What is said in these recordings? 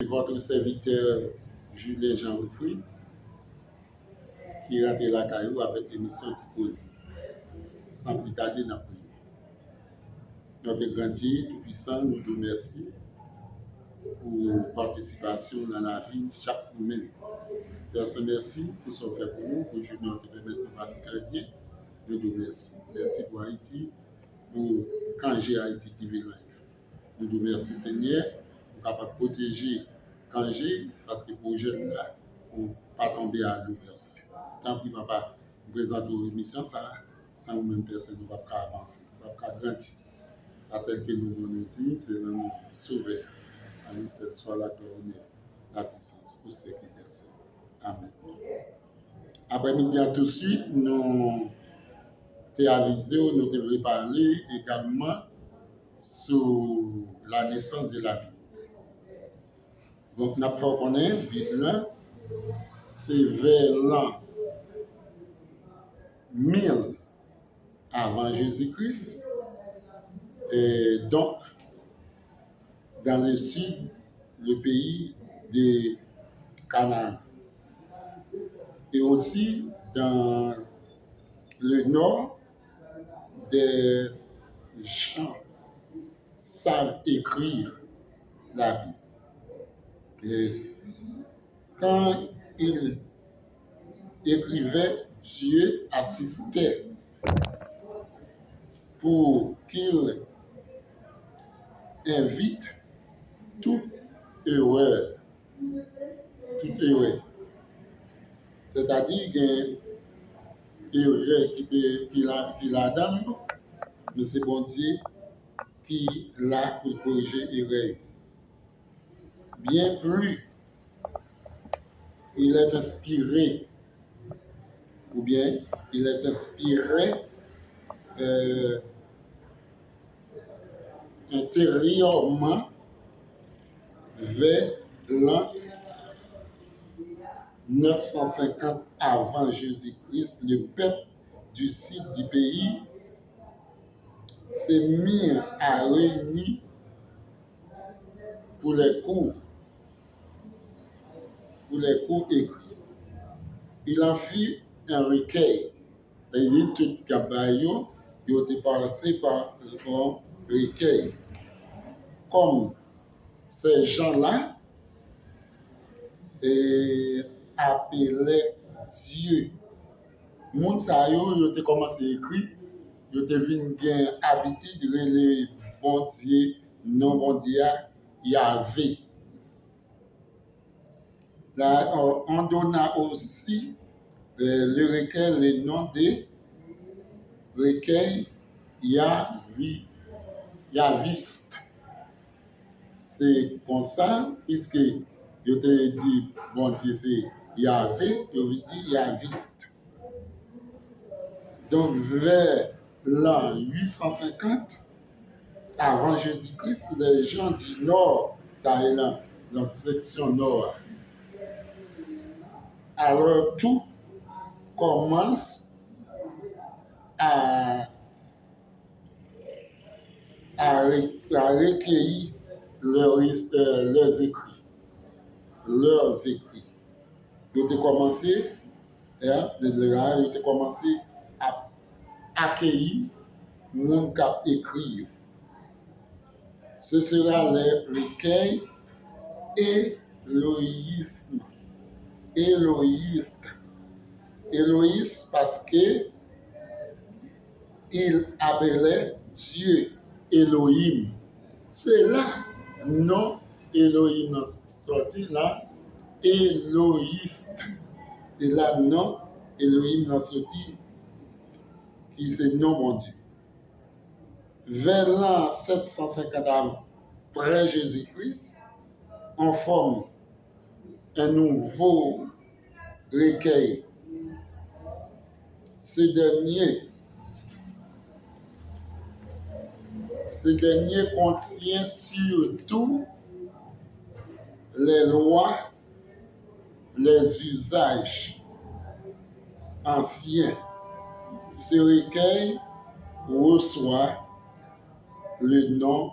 votre serviteur Julien Jean-Wilfried qui rentre la caillou avec l'émission Tiposi. Sans plus tarder, dans la prière. Notre grand Dieu tout-puissant, nous te remercions pour participation dans la vie de chaque humain. Personne merci pour ce que fait pour nous, pour nous te permettre de passer très bien. Nous te remercions. Merci pour Haïti, pour Kangé Haïti TV Live. Nous te remercions, Seigneur, pour capable protéger Kangé, parce que pour les jeunes là, pour ne pas tomber à l'eau. Tant pis, papa, nous présentons l'émission, ça, sans nous-mêmes, personne ne va pas avancer, ne va pas grandir. À tel que nous voulons dire, c'est dans nous sauver. À nous, cette soit la gloire, la puissance, pour ce qui est. Amen. Après-midi, tout de suite, nous t'ai avisé, nous devrions parler également sur la naissance de la Bible. Donc, nous avons connaître la Bible, c'est vers l'an 1000 avant Jésus-Christ. Et donc, dans le sud, le pays de Canaan. Et aussi dans le nord, des gens savent écrire la Bible. Et quand ils écrivaient, Dieu assistait pour qu'il invite toute erreur. C'est-à-dire qu'il y a une erreur qui la donne, mais c'est bon Dieu qui l'a pour corriger l'erreur. Bien plus, il est inspiré, ou bien il est inspiré intérieurement vers l'an 950 avant Jésus-Christ, le peuple du sud du pays s'est mis à réunir pour les cours écrits. Il en fit un recueil. Et tout Gabayo, il a été passé par un recueil. Comme ces gens-là appelaient Dieu. Moun sa yo, ils ont commencé à écrire, ils ont venu bien habitude de les bon Dieu, non bon Dieu, Yahvé. Là, on donna aussi le recueil, le nom de recueil Yahviste. C'est comme ça, puisque je te dis, bon Dieu, c'est Yahvé, je veux dire Yahviste. Donc, vers l'an 850, avant Jésus-Christ, les gens du nord, ça est là, dans la section nord. Alors, tout commence à recueillir leurs écrits. Ils ont commencé à accueillir les gens qui ont écrit. Ce sera le recueil Éloïste parce que il appelait Dieu Elohim. C'est là, non Elohim sorti là, Éloïste. Et là, non Elohim sorti, qui fait non mon Dieu. Vers l'an 750 après Jésus-Christ, on forme un nouveau recueil. Ce dernier contient surtout les lois, les usages anciens. Ce recueil reçoit le nom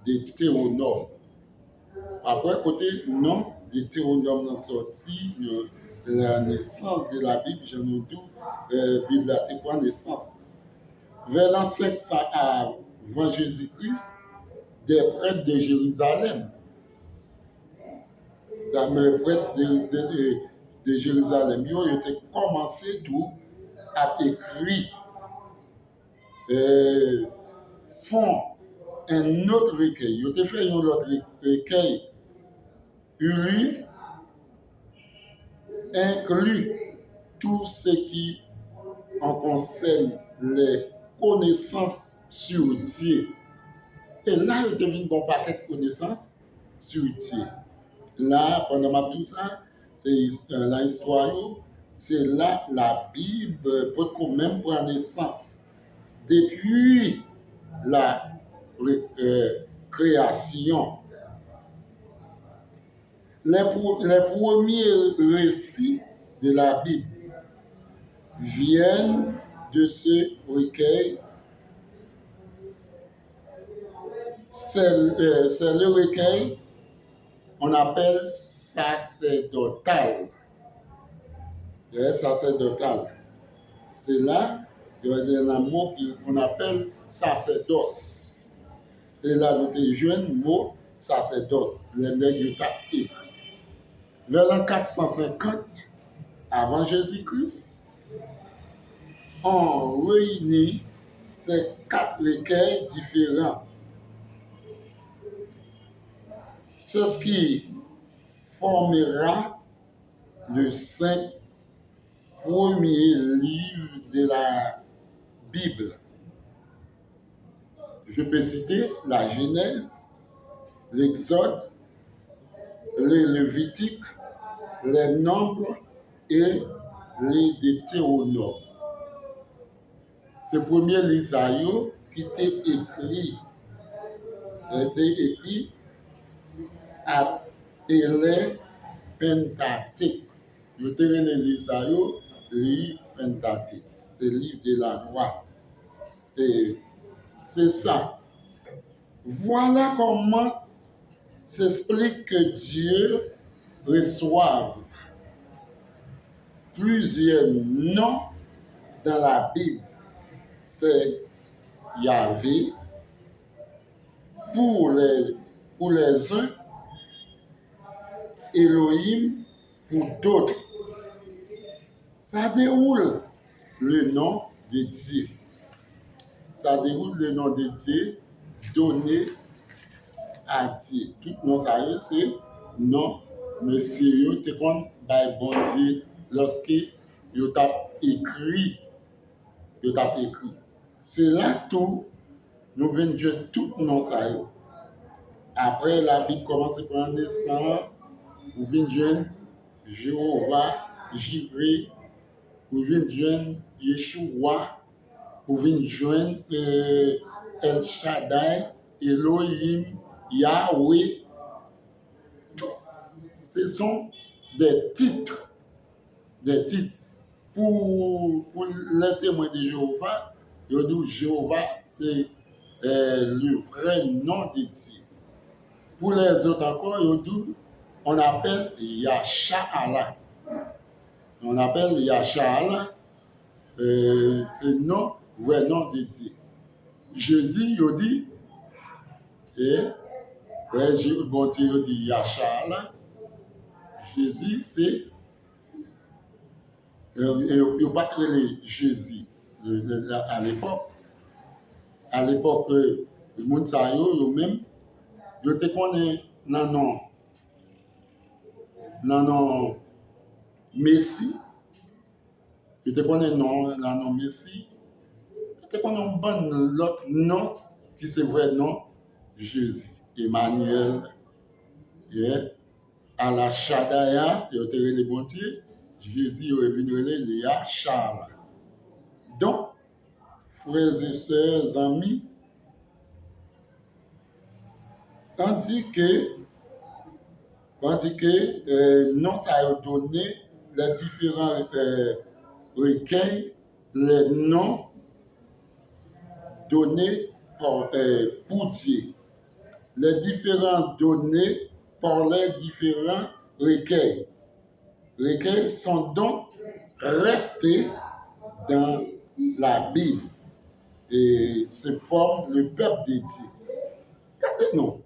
de Deutéronome. Après, côté non, Deutéronome sorti, la naissance de la Bible, je nous dis, Bible a été pour naissance. Vers l'an 500 avant Jésus-Christ, des prêtres de Jérusalem, les prêtres de Jérusalem, ils ont commencé tout à écrire, font un autre recueil. Ils ont fait un autre recueil, lui inclut tout ce qui en concerne les connaissances sur Dieu. Et là, il devine bon paquet de connaissances sur Dieu. Là, pendant tout ça, c'est la histoire, c'est là la Bible peut quand même prendre naissance. Depuis la création, les premiers récits de la Bible viennent de ce recueil. C'est le recueil qu'on appelle sacerdotal. Sacerdotal. C'est là il y a un mot qu'on appelle sacerdoce. Et là, nous avons joué un mot sacerdoce. Les nègres écrits. Vers l'an 450 avant Jésus-Christ, on réunit ces 4 recueils différents. C'est ce qui formera le 5 premier livre de la Bible. Je peux citer la Genèse, l'Exode, le Lévitique, les Nombres et les Deutéronomes. Ce premier livre qui était écrit appelé Pentateuque. Je te rends le livre Pentateuque. C'est le livre de la loi. C'est ça. Voilà comment s'explique que Dieu reçoive plusieurs noms dans la Bible. C'est Yahvé pour les uns, Elohim pour d'autres. Ça déroule le nom de Dieu. Ça déroule le nom de Dieu donné à Dieu. Tout nom ça c'est non, monsieur, tu connais, bon Dieu, lorsqu'il t'a écrit. C'est là tout, nous venons de tout nom ça. Après, la Bible commence à prendre naissance, vous venez de Jéhovah, Jireh, vous venez de Yeshua, vous venez de El Shaddai, Elohim, Yahweh. Ce sont des titres. Pour les témoins de Jéhovah, Jéhovah, c'est le vrai nom de Dieu. Pour les autres encore, on appelle Yasha'Allah. On appelle Yasha'Allah, c'est le vrai nom de Dieu. Jésus, il dit, bon Dieu, il dit Yasha'Allah. Jésus, c'est, il n'y a pas de Jésus à l'époque. À l'époque, le monde sayo, même, je te connais non Messie. Je te connais non Messie. Je te connais un bon l'autre nom qui c'est vrai nom Jésus. Emmanuel. À la Shaddaya, il te les bon Dieu. Jésus est venu les Yasha'Allah. Donc, frères et sœurs, amis, tandis que non, ça a donné les différents recueils, les noms donnés pour Dieu. Les différentes données par les différents recueils. Recueils sont donc restés dans la Bible et se forment le peuple de Dieu. Regardez-nous,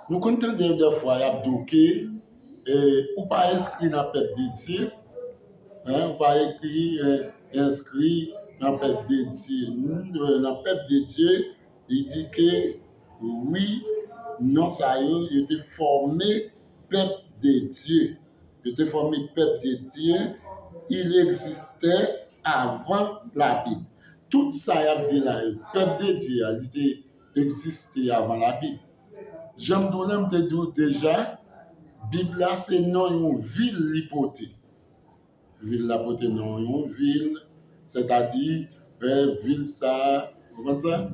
nous comptons des fois, ou pas inscrit dans le peuple de Dieu, ou pas inscrit dans le peuple de Dieu. Dans le peuple de Dieu, il dit que oui, non, ça y est, il était formé peuple de Dieu. Il était formé peuple de Dieu. Il existait avant la Bible. Tout ça, il a dit là, le peuple de Dieu, il existait avant la Bible. J'aime te dire déjà, Bible là, c'est non une ville l'hypothèse. Ville la pote non une ville, c'est-à-dire ville ça, vous comprenez ça?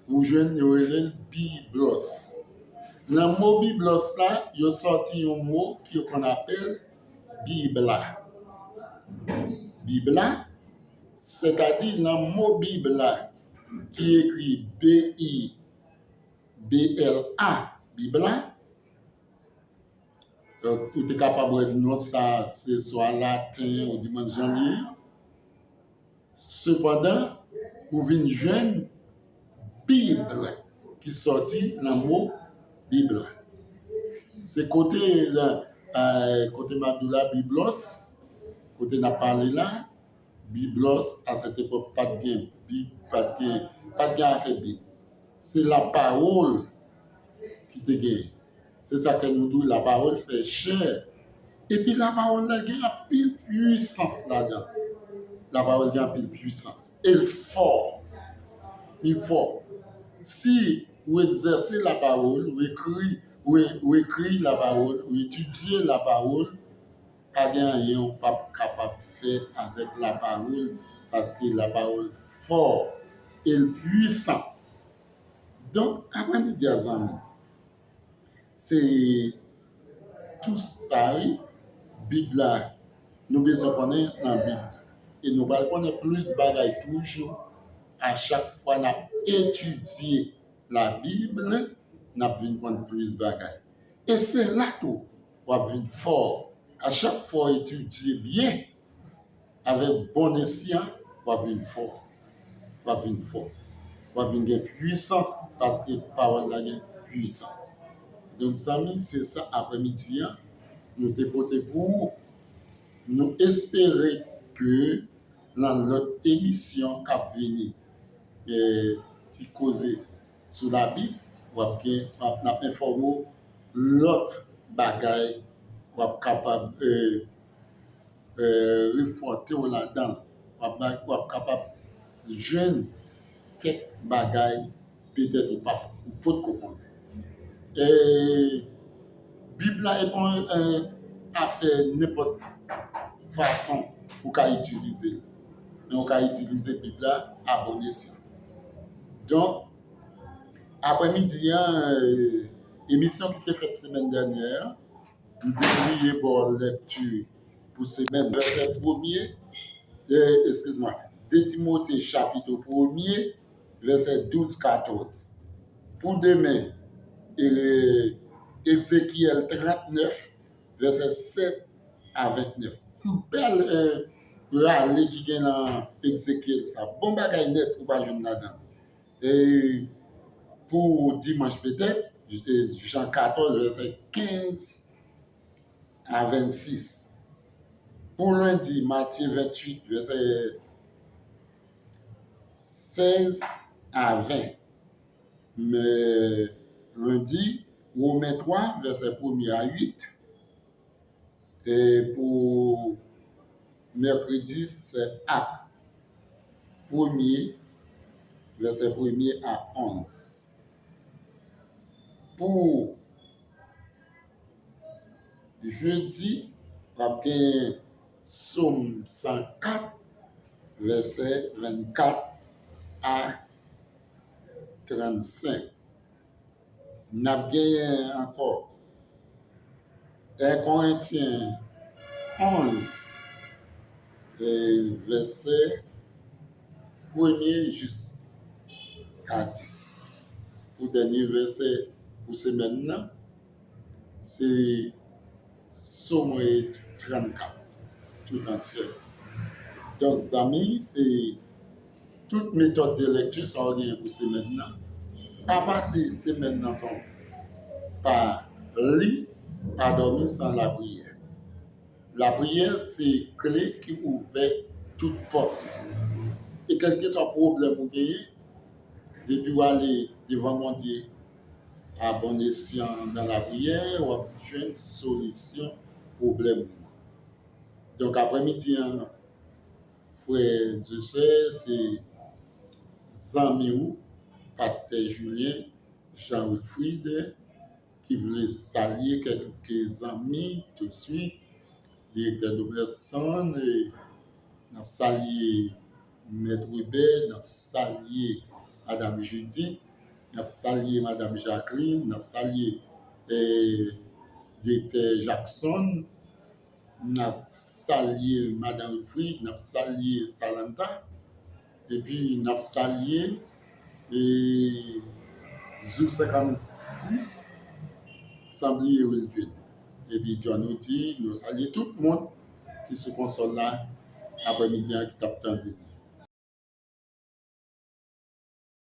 Vous jouez le Biblos. Le mot Biblos là, il a sorti un mot qu'on appelle Bibla. Bibla, c'est-à-dire le mot Bibla qui écrit B-I-B-L-A, Bibla. Donc, tu es capable de dire ça, c'est soit latin ou du moins janvier. Cependant, vous venez jeune Bible qui sortit le mot Bible. C'est côté Madoula Biblos, côté n'a parlé là, Biblos à cette époque pas de bien, pas de bien fait Bible. C'est la parole qui te gagne. C'est ça que nous disons, la parole fait chair. Et puis la parole a une pile puissance là-dedans. La parole a une pile puissance. Elle est fort. Il faut. Si vous exercez la parole, vous écrivez la parole, vous étudiez la parole, pas rien pas capable de faire avec la parole parce que la parole est forte et puissante. Donc, après mes deux amis, c'est tout ça, Bible là, nous besoin connaître la Bible. Et nous allons connaître plus de bagailles toujours. À chaque fois qu'on a étudié la Bible, nous avons connaître plus de bagailles. Et c'est là tout, on va venir fort. À chaque fois étudier bien, avec bon escient, on va venir fort. On va venir fort. On va venir puissance parce que la parole a une puissance. Donc, Samy, c'est ça après-midi, nous dépoter pour nous espérer que dans notre émission qui va venir, qui causer sur la Bible, on va bien informer l'autre bagaille, on va capable réforter là-dedans, on va capable de joindre quelques bagailles, peut-être ou pas, ou pas de comprendre. Et Bible est pas à faire n'importe façon pour qu'à utiliser. Mais on peut utiliser la Bible à bon escient. Donc, après-midi, émission qui était faite la semaine dernière, nous devrions pour lecture pour semaine, verset 1er, excuse-moi, 2 Timothée chapitre 1er, verset 12-14. Pour demain, Ézéchiel 39, verset 7 à 29. Une belle râle qui est dans Ézéchiel, ça. Bon bagay net pour pas jouer là-dedans. Et pour dimanche peut-être, Jean 14, verset 15 à 26. Pour lundi, Matthieu 28, verset 16 à 20. Mais lundi, Romains 3, verset 1er à 8. Et pour mercredi, c'est Actes 1er, verset 1er à 11. Pour jeudi, on a Somme 104, verset 24 à 35. On a bien encore 1 Corinthiens 11, verset 1er jusqu'à 10. Pour le dernier verset pour semaine, c'est Sommeret 34, tout entier. Donc, amis, c'est toute méthode de lecture, ça revient pour ces maintenant. Pas passer ces maintenant sont pas lire, pas dormir sans la prière. La prière, c'est clé qui ouvre toute porte. Et quel que soit le problème vous gagnez, depuis vous aller devant mon Dieu à bon escient dans la prière, vous avez une solution au problème. Donc après-midi, frère, je sais, c'est Zamiou, pasteur Julien, Jean-Wilfried, qui voulait saluer quelques amis tout de suite, directeur de personne, et nous salué Maître Weber, nous salué Madame Judy, nous salué Madame Jacqueline, nous salué directeur Jackson, nous salué Madame Wilfried, nous salué Salanta, et puis nous salué Zouk 56, Sablier Wilfried. Et puis nous dit, nous saluons tout le monde qui se console là après-midi qui t'a attendu.